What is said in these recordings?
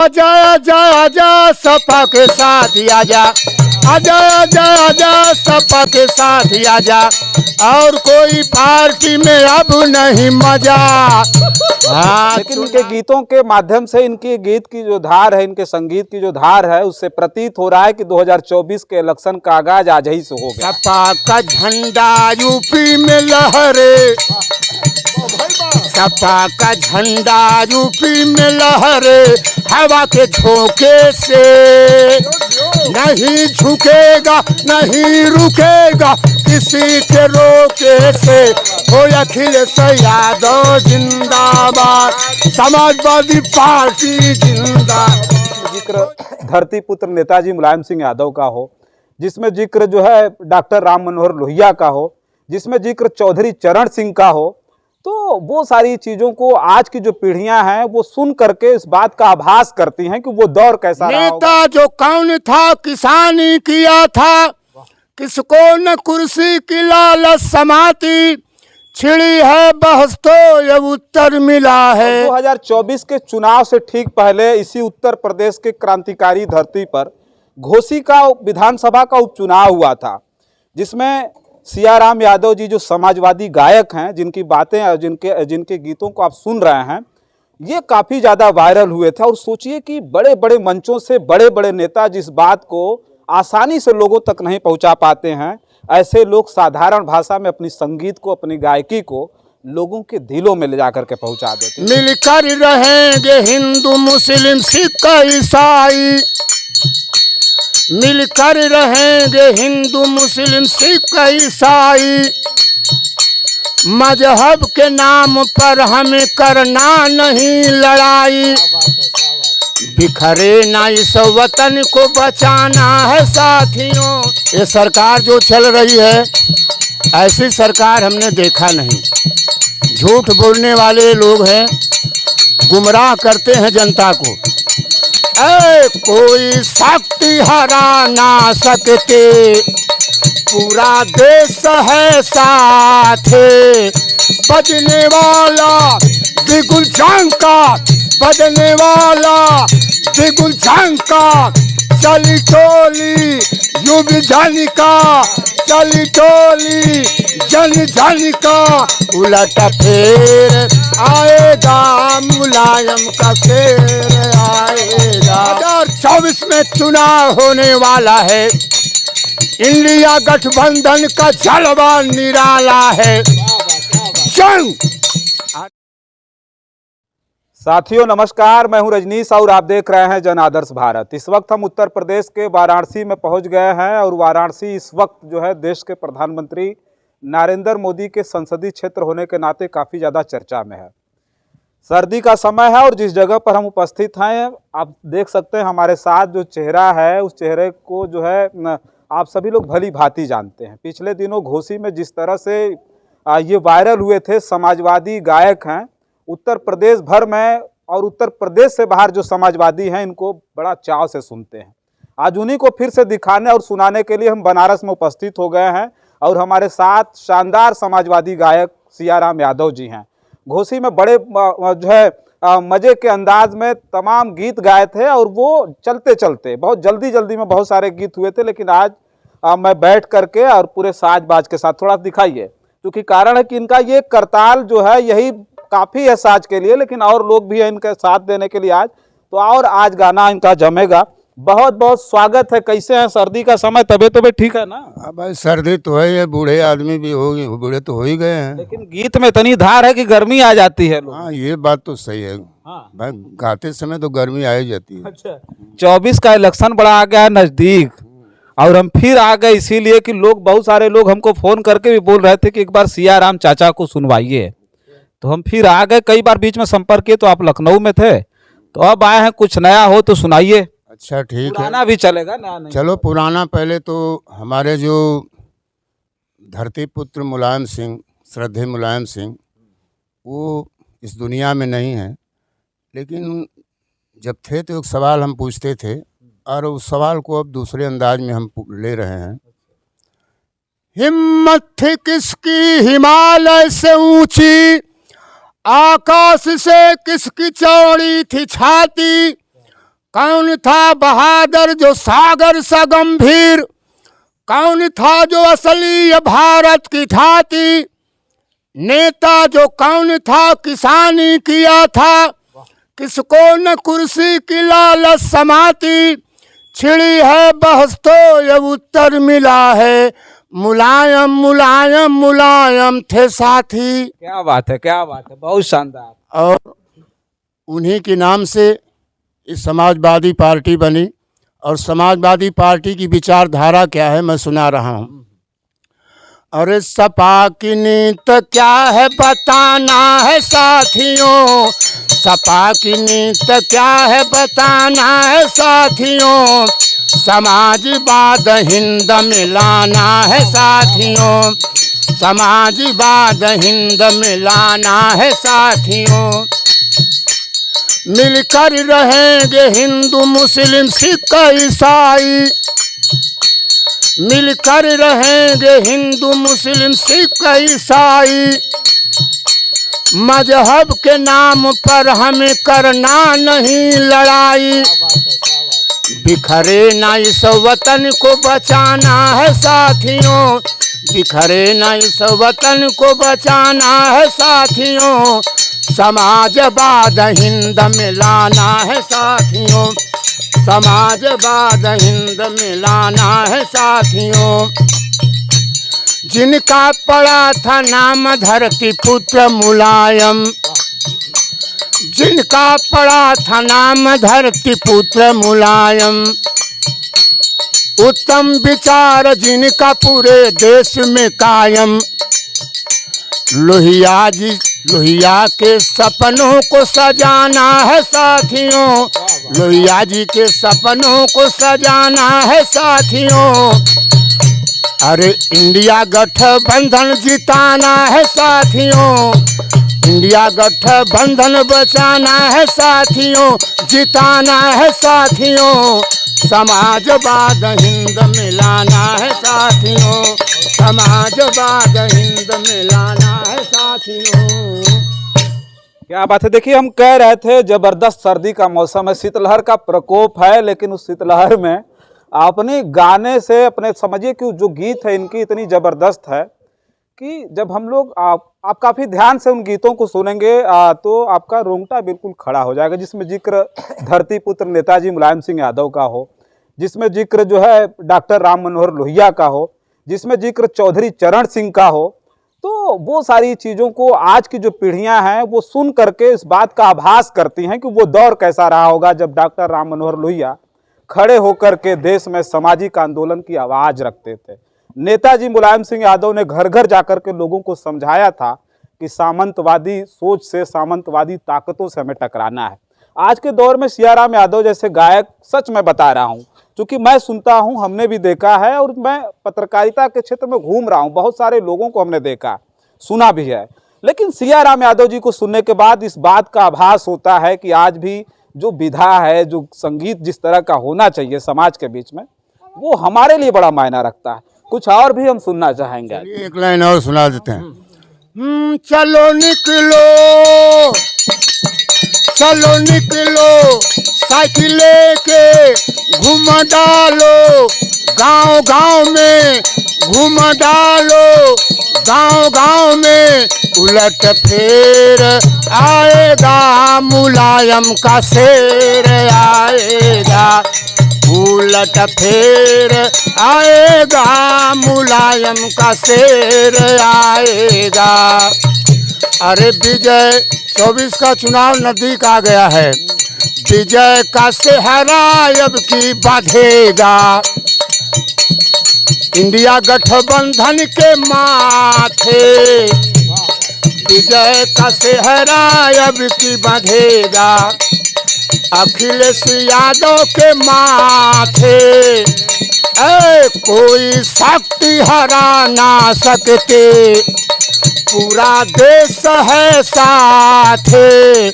आजा आजा आजा सपा के साथ आजा, आजा आजा आजा सपा के साथ आजा, और कोई पार्टी में अब नहीं मजा। लेकिन इनके गीतों के माध्यम से, इनके गीत की जो धार है, इनके संगीत की जो धार है, उससे प्रतीत हो रहा है कि 2024 के इलेक्शन का आगाज आज ही से हो गया। सपा का झंडा यूपी में लहरे, सपा का झंडा यूपी में लहरे, हवा के झोंके से नहीं झुकेगा नहीं रुकेगा किसी के रोके से। हो अखिलेश यादव जिंदाबाद, समाजवादी पार्टी जिंदाबाद। जिक्र धरती पुत्र नेताजी मुलायम सिंह यादव का हो, जिसमें जिक्र जो है डॉक्टर राम मनोहर लोहिया का हो, जिसमें जिक्र चौधरी चरण सिंह का हो, तो वो सारी चीजों को आज की जो पीढ़ियां हैं वो सुन करके इस बात का आभास करती हैं कि वो दौर कैसा रहा होगा। नेता जो कौन था, किसानी किया था, किसको न कुर्सी की लालच समाती, छिड़ी है बहस तो ये उत्तर मिला है। 2024 के चुनाव से ठीक पहले इसी उत्तर प्रदेश के क्रांतिकारी धरती पर घोसी का विधानसभा का उपचुनाव हुआ था, जिसमें सियाराम यादव जी जो समाजवादी गायक हैं, जिनकी बातें जिनके गीतों को आप सुन रहे हैं, ये काफ़ी ज़्यादा वायरल हुए थे। और सोचिए कि बड़े बड़े मंचों से बड़े बड़े नेता जिस बात को आसानी से लोगों तक नहीं पहुंचा पाते हैं, ऐसे लोग साधारण भाषा में अपनी संगीत को, अपनी गायकी को लोगों के दिलों में ले जाकर के पहुंचा देते हैं। मिलकर रहेंगे हिंदू मुस्लिम सिख ईसाई, मिलकर रहेंगे हिंदू मुस्लिम सिख ईसाई, मजहब के नाम पर हमें करना नहीं लड़ाई, बिखरे ना इस वतन को बचाना है साथियों। ये सरकार जो चल रही है, ऐसी सरकार हमने देखा नहीं। झूठ बोलने वाले लोग हैं, गुमराह करते हैं जनता को। कोई शक्ति हरा ना सकते, पूरा देश है साथ, बजने वाला बिगुल झंका, बजने वाला बिगुल झंका, चली टोली युग झनका, चली टोली जन झनका, उलट फेर आएगा मुलायम का शेर आएगा। 2024 में चुनाव होने वाला है, इंडिया गठबंधन का जलवा निराला है। जंग। साथियों नमस्कार, मैं हूं रजनीश और आप देख रहे हैं जन आदर्श भारत। इस वक्त हम उत्तर प्रदेश के वाराणसी में पहुंच गए हैं और वाराणसी इस वक्त जो है देश के प्रधानमंत्री नरेंद्र मोदी के संसदीय क्षेत्र होने के नाते काफ़ी ज़्यादा चर्चा में है। सर्दी का समय है और जिस जगह पर हम उपस्थित हैं, आप देख सकते हैं हमारे साथ जो चेहरा है, उस चेहरे को जो है आप सभी लोग भली भांति जानते हैं। पिछले दिनों घोसी में जिस तरह से ये वायरल हुए थे, समाजवादी गायक हैं, उत्तर प्रदेश भर में और उत्तर प्रदेश से बाहर जो समाजवादी हैं, इनको बड़ा चाव से सुनते हैं। आज उन्हीं को फिर से दिखाने और सुनाने के लिए हम बनारस में उपस्थित हो गए हैं और हमारे साथ शानदार समाजवादी गायक सियाराम यादव जी हैं। घोसी में बड़े जो है मज़े के अंदाज में तमाम गीत गाए थे और वो चलते चलते बहुत जल्दी में बहुत सारे गीत हुए थे। लेकिन आज मैं बैठ करके और पूरे साज बाज के साथ थोड़ा दिखाइए, क्योंकि कारण है कि इनका ये करताल जो है यही काफ़ी है साज के लिए, लेकिन और लोग भी हैं इनके साथ देने के लिए आज, तो और आज गाना इनका जमेगा। बहुत बहुत स्वागत है। कैसे हैं? सर्दी का समय, तबीयत ठीक है ना? भाई सर्दी तो है, ये बूढ़े आदमी भी हो गए, बूढ़े तो हो ही गए हैं, लेकिन गीत में इतनी धार है कि गर्मी आ जाती है। हाँ ये बात तो सही है। हाँ। भाई गाते समय तो गर्मी आ ही जाती है। अच्छा, 24 का इलेक्शन बड़ा आ गया है नज़दीक और हम फिर आ गए इसीलिए कि लोग, बहुत सारे लोग हमको फ़ोन करके भी बोल रहे थे कि एक बार सियाराम चाचा को सुनवाइए, तो हम फिर आ गए। कई बार बीच में संपर्क किए तो आप लखनऊ में थे, तो अब आए हैं, कुछ नया हो तो सुनाइए। अच्छा ठीक है, पुराना भी चलेगा, नया नहीं। चलो पुराना। पहले तो हमारे जो धरती पुत्र मुलायम सिंह, श्रद्धेय मुलायम सिंह, वो इस दुनिया में नहीं है, लेकिन जब थे तो एक सवाल हम पूछते थे और उस सवाल को अब दूसरे अंदाज में हम ले रहे हैं। हिम्मत थी किसकी हिमालय से ऊंची, आकाश से किसकी चौड़ी थी छाती, कौन था बहादुर जो सागर सा गंभीर, कौन था जो असली भारत की ठाती, नेता जो कौन था किसानी किया था, किसको न कुर्सी की लालच समाती, छिड़ी है बहस तो ये उत्तर मिला है, मुलायम मुलायम मुलायम थे साथी। क्या बात है, क्या बात है, बहुत शानदार। और उन्हीं के नाम से इस समाजवादी पार्टी बनी। और समाजवादी पार्टी की विचारधारा क्या है मैं सुना रहा हूँ। अरे सपा की नीत क्या है बताना है साथियों, सपा की नीत क्या है बताना है साथियों, समाजवाद हिंद मिलाना है साथियों, समाजवाद हिंद मिलाना है साथियों। मिलकर रहेंगे हिंदू मुस्लिम सिख ईसाई, मिलकर रहेंगे हिंदू मुस्लिम सिख ईसाई, मजहब के नाम पर हमें करना नहीं लड़ाई, बिखरे ना इस वतन को बचाना है साथियों, बिखरे ना इस वतन को बचाना है साथियों, समाजवाद हिंद मिलाना है साथियों, समाजवाद हिंद मिलाना है साथियों। जिनका पड़ा था नाम धरती पुत्र मुलायम, जिनका पड़ा था नाम धरती पुत्र मुलायम, उत्तम विचार जिनका पूरे देश में कायम, लोहिया के सपनों को सजाना है साथियों, लोहिया जी के सपनों को सजाना है साथियों। अरे इंडिया गठबंधन जिताना है साथियों, इंडिया गठबंधन बचाना है साथियों, जिताना है साथियों, समाजवाद हिंद मिलाना है साथियों, समाजवाद हिंद मिलाना है साथियों। क्या बात है। देखिए, हम कह रहे थे जबरदस्त सर्दी का मौसम है, शीतलहर का प्रकोप है, लेकिन उस शीतलहर में अपने गाने से अपने समझिए कि जो गीत है इनकी इतनी जबरदस्त है कि जब हम लोग आप काफ़ी ध्यान से उन गीतों को सुनेंगे तो आपका रोंगटा बिल्कुल खड़ा हो जाएगा। जिसमें जिक्र धरती पुत्र नेताजी मुलायम सिंह यादव का हो, जिसमें जिक्र जो है डॉक्टर राम मनोहर लोहिया का हो, जिसमें जिक्र चौधरी चरण सिंह का हो, तो वो सारी चीज़ों को आज की जो पीढ़ियां हैं वो सुन करके इस बात का आभास करती हैं कि वो दौर कैसा रहा होगा जब डॉक्टर राम मनोहर लोहिया खड़े होकर के देश में सामाजिक आंदोलन की आवाज़ रखते थे। नेताजी मुलायम सिंह यादव ने घर घर जाकर के लोगों को समझाया था कि सामंतवादी सोच से, सामंतवादी ताकतों से हमें टकराना है। आज के दौर में सियाराम यादव जैसे गायक, सच में बता रहा हूँ, क्योंकि मैं सुनता हूँ, हमने भी देखा है और मैं पत्रकारिता के क्षेत्र में घूम रहा हूँ, बहुत सारे लोगों को हमने देखा, सुना भी है, लेकिन सियाराम यादव जी को सुनने के बाद इस बात का आभास होता है कि आज भी जो विधा है, जो संगीत जिस तरह का होना चाहिए समाज के बीच में, वो हमारे लिए बड़ा मायना रखता है। कुछ और भी हम सुनना चाहेंगे। एक लाइन और सुना देते हैं। चलो निकलो, चलो निकलो, साइकिल लेके घूम डालो, गांव गांव में घूम डालो, गांव गांव में उलट फेर आएगा, मुलायम का शेर आएगा, उलट फेर आएगा, मुलायम का शेर आएगा। अरे विजय 24 का चुनाव नजदीक आ गया है, विजय का सेहरा अब की बांधेगा, इंडिया गठबंधन के माथे, विजय का सेहरा अब की बांधेगा, अखिलेश यादव के माथे, कोई शक्ति हरा ना सकते, पूरा देश है साथे,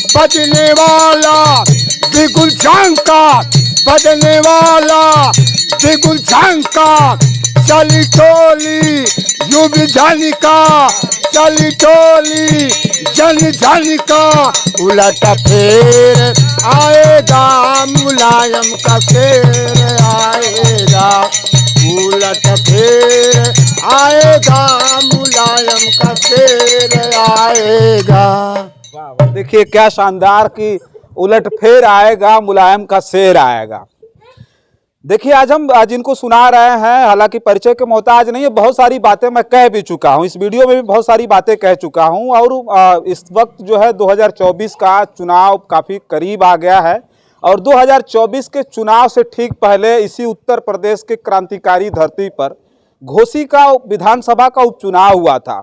बजने वाला बिगुल झंका, बजने वाला बिगुल झंका, चली टोली यूं भी झनका, चली टोली जन झनका, उलट फेर आएगा मुलायम का शेर आएगा, उलट फेर आएगा मुलायम का शेर आएगा। देखिए क्या शानदार कि उलट फेर आएगा मुलायम का शेर आएगा। देखिए आज हम जिनको सुना रहे हैं, हालांकि परिचय के मोहताज नहीं है, बहुत सारी बातें मैं कह भी चुका हूं, इस वीडियो में भी बहुत सारी बातें कह चुका हूं। और इस वक्त जो है 2024 का चुनाव काफ़ी करीब आ गया है और 2024 के चुनाव से ठीक पहले इसी उत्तर प्रदेश के क्रांतिकारी धरती पर घोसी का विधानसभा का उपचुनाव हुआ था,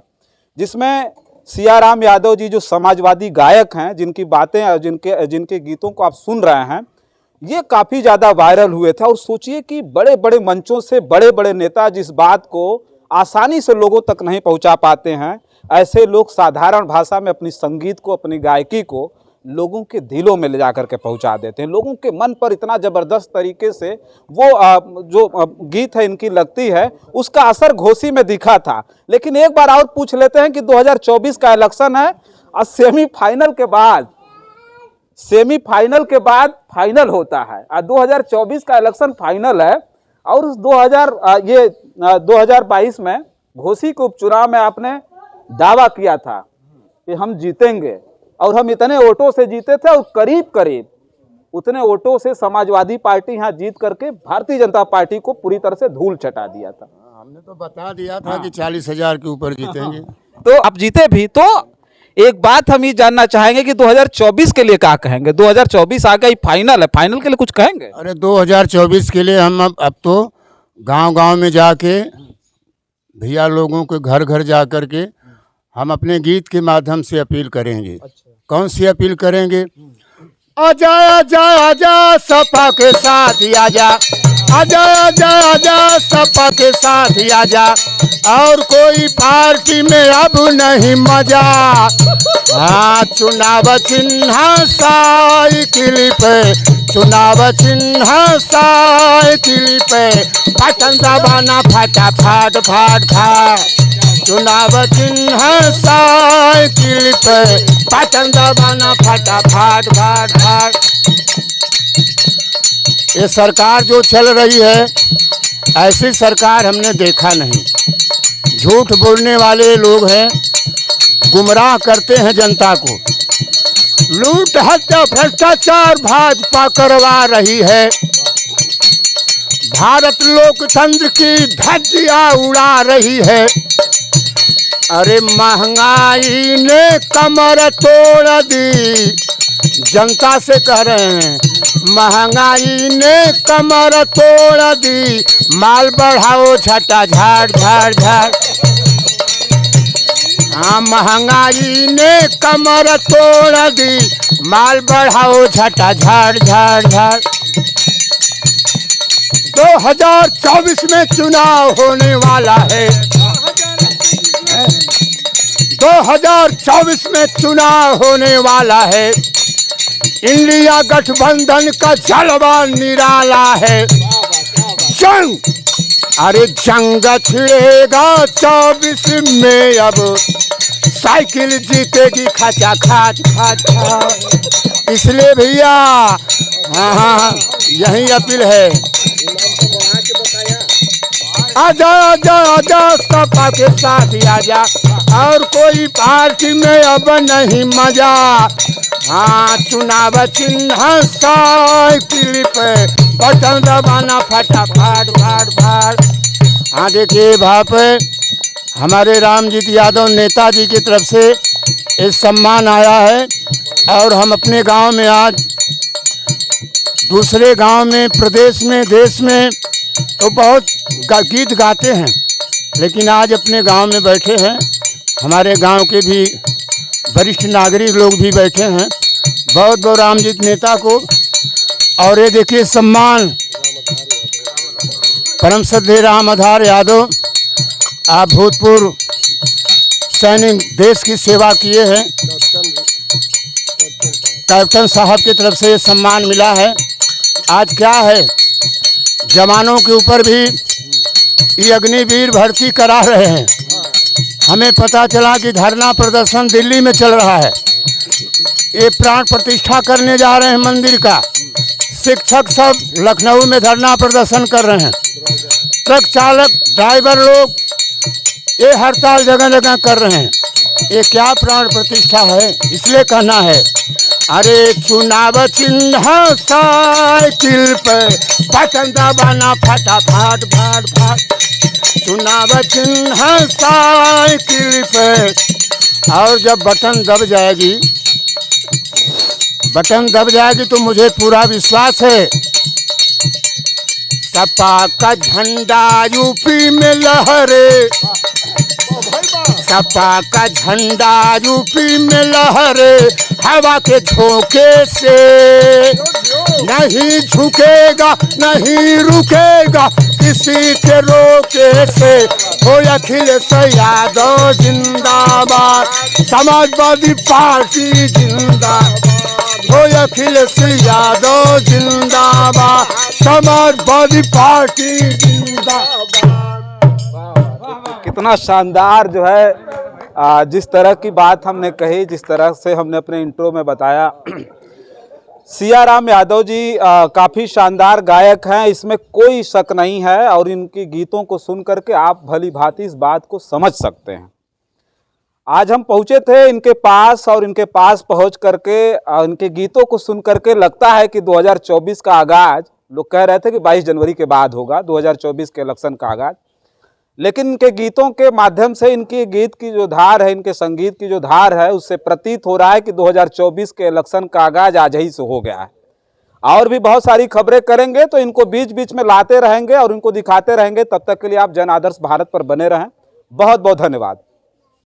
जिसमें सियाराम यादव जी जो समाजवादी गायक हैं, जिनकी बातें जिनके गीतों को आप सुन रहे हैं, ये काफ़ी ज़्यादा वायरल हुए थे। और सोचिए कि बड़े बड़े मंचों से बड़े बड़े नेता जिस बात को आसानी से लोगों तक नहीं पहुंचा पाते हैं, ऐसे लोग साधारण भाषा में अपनी संगीत को, अपनी गायकी को लोगों के दिलों में ले जा करके पहुंचा देते हैं। लोगों के मन पर इतना ज़बरदस्त तरीके से वो जो गीत है इनकी लगती है, उसका असर घोसी में दिखा था। लेकिन एक बार और पूछ लेते हैं कि 2024 का इलेक्शन है और सेमीफाइनल के बाद फाइनल होता है। 2024 का इलेक्शन फाइनल है और उस 2022 में घोसी के उपचुनाव में आपने दावा किया था कि हम जीतेंगे और हम इतने वोटों से जीते थे और करीब करीब उतने वोटों से समाजवादी पार्टी यहाँ जीत करके भारतीय जनता पार्टी को पूरी तरह से धूल चटा दिया था। हमने तो बता दिया था कि 40,000 के ऊपर जीतेंगे। तो आप जीते भी। तो एक बात हम ये जानना चाहेंगे कि 2024 के लिए क्या कहेंगे? 2024 आ गई, फाइनल है, फाइनल के लिए कुछ कहेंगे? अरे 2024 के लिए हम अब तो गांव-गांव में जाके भैया लोगों के घर घर जा कर के हम अपने गीत के माध्यम से अपील करेंगे। कौन सी अपील करेंगे? आजा आजा आजा सपा के साथ आजा, आजा आजा आजा सपा के साथ आजा, और कोई पार्टी में अब नहीं मजा। हाँ चुनाव चिन्ह साइकिल पे, चुनाव चिन्ह साइकिल पे, बटन दबाना फटाफट फाट फाट। चुनाव चिन्ह साइकिल पे, बटन दबाना फटाफट फाट फाट। ये सरकार जो चल रही है, ऐसी सरकार हमने देखा नहीं। झूठ बोलने वाले लोग हैं, गुमराह करते हैं जनता को। लूट हत्या भ्रष्टाचार भाजपा करवा रही है। भारत लोकतंत्र की धज्जियां उड़ा रही है। अरे महंगाई ने कमर तोड़ दी, जनता से कह रहे हैं महंगाई ने कमर तोड़ दी, माल बढ़ाओ झटा झाड़ झाड़ झाड़। हाँ महंगाई ने कमर तोड़ दी, माल बढ़ाओ झटा झाड़ झाड़ झाड़। 2024 में चुनाव होने वाला है। 2024 में चुनाव होने वाला है। इंडिया गठबंधन का जलवा निराला है। जंग, अरे जंग छिड़ेगा 24 में, अब साइकिल जीतेगी खाचा खाच खाच खाच। इसलिए भैया हाँ यही अपील है। आजा आजा आजा सपा के साथ आजा, और कोई पार्टी में अब नहीं मजा। हाँ चुनाव चिन्ह साइकिल पे, बटन दबाना फटाफट फाट फाट। हाँ देखिए वहाँ पे हमारे रामजीत यादव नेताजी की तरफ से एक सम्मान आया है, और हम अपने गांव में आज दूसरे गांव में, प्रदेश में, देश में तो बहुत गीत गाते हैं, लेकिन आज अपने गांव में बैठे हैं। हमारे गांव के भी वरिष्ठ नागरिक लोग भी बैठे हैं। बहुत बहुत रामजीत नेता को। और ये देखिए सम्मान परम श्रद्धेय राम आधार यादव, आप भूतपूर्व सैनिक, देश की सेवा किए हैं। कैप्टन साहब की तरफ से ये सम्मान मिला है। आज क्या है, जवानों के ऊपर भी ये अग्निवीर भर्ती करा रहे हैं। हमें पता चला कि धरना प्रदर्शन दिल्ली में चल रहा है, ये प्राण प्रतिष्ठा करने जा रहे हैं मंदिर का। शिक्षक सब लखनऊ में धरना प्रदर्शन कर रहे हैं। ट्रक चालक ड्राइवर लोग ये हड़ताल जगह जगह कर रहे हैं। ये क्या प्राण प्रतिष्ठा है? इसलिए कहना है, अरे चुनाव चिन्ह साइकिल पे बटन दबाना फटाफट फाट फाट। चुनाव चिन्ह साइकिल पे, और जब बटन दब जाएगी तो मुझे पूरा विश्वास है सपा का झंडा यूपी में लहरे, सपा का झंडा यूपी में लहरे, हवा के झोंके से नहीं झुकेगा नहीं रुकेगा किसी के रोके से। हो अखिलेश यादव जिंदाबाद, समाजवादी पार्टी जिंदाबाद। हो अखिलेश यादव जिंदाबाद, समाजवादी पार्टी जिंदाबाद। कितना शानदार जो है जिस तरह की बात हमने कही, जिस तरह से हमने अपने इंट्रो में बताया। सियाराम यादव जी काफ़ी शानदार गायक हैं, इसमें कोई शक नहीं है। और इनकी गीतों को सुन करके आप भली भांति इस बात को समझ सकते हैं। आज हम पहुँचे थे इनके पास, और इनके पास पहुँच करके इनके गीतों को सुन करके लगता है कि 2024 का आगाज़, लोग कह रहे थे कि 22 जनवरी के बाद होगा 2024 के इलेक्शन का आगाज़, लेकिन इनके गीतों के माध्यम से, इनकी गीत की जो धार है, इनके संगीत की जो धार है, उससे प्रतीत हो रहा है कि 2024 के इलेक्शन का आगाज़ आज ही से हो गया है। और भी बहुत सारी खबरें करेंगे तो इनको बीच बीच में लाते रहेंगे और इनको दिखाते रहेंगे। तब तक के लिए आप जन आदर्श भारत पर बने रहें। बहुत बहुत धन्यवाद।